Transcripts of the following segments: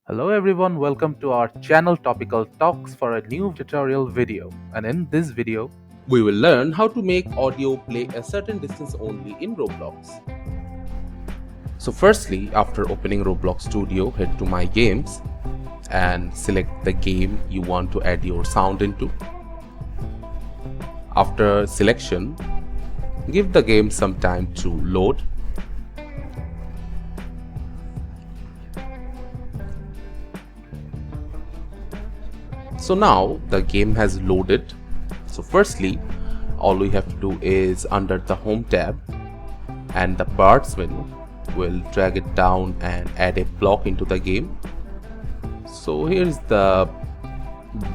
Hello everyone, welcome to our channel Topical Talks for a new tutorial video. And in this video, We will learn how to make audio play a certain distance only in Roblox. So firstly, after opening Roblox Studio, head to My Games and select the game you want to add your sound into. After selection, give the game some time to load. So now the game has loaded. So firstly, all we have to do is under the Home tab and the Parts menu, we'll drag it down and add a block into the game. So here's the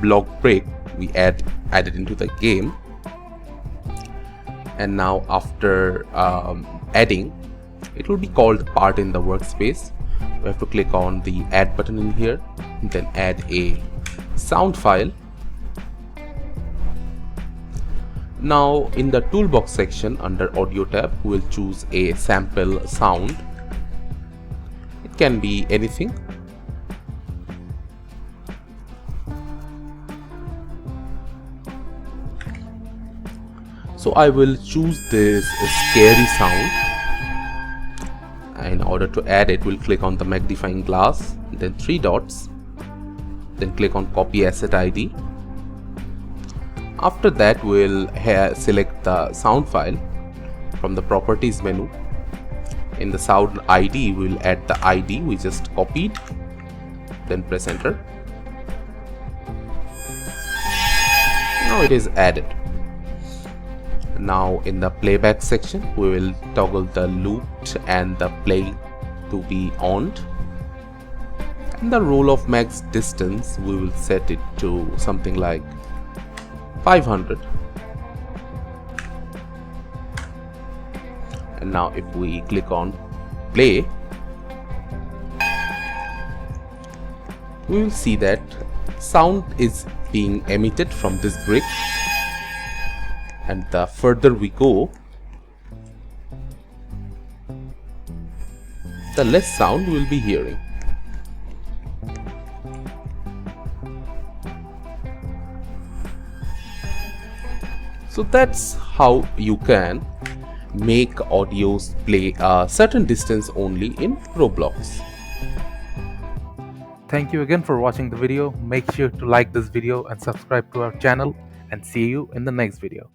block break we added into the game. And now after adding, it will be called part in the workspace. We have to click on the add button in here, then add a sound file. Now in the toolbox section under audio tab, we'll choose a sample sound. It can be anything. So I will choose this scary sound. In order to add it, we'll click on the magnifying glass, then three dots, then click on copy asset ID. After that, we'll select the sound file from the properties menu. In the sound ID, we'll add the ID we just copied, then press enter. Now it is added. Now in the playback section, we will toggle the looped and the play to be on. And the roll of max distance, we will set it to something like 500. And now if we click on play, we will see that sound is being emitted from this brick. And the further we go, the less sound we'll be hearing. So that's how you can make audios play a certain distance only in Roblox. thank you again for watching the video. Make sure to like this video and subscribe to our channel and see you in the next video.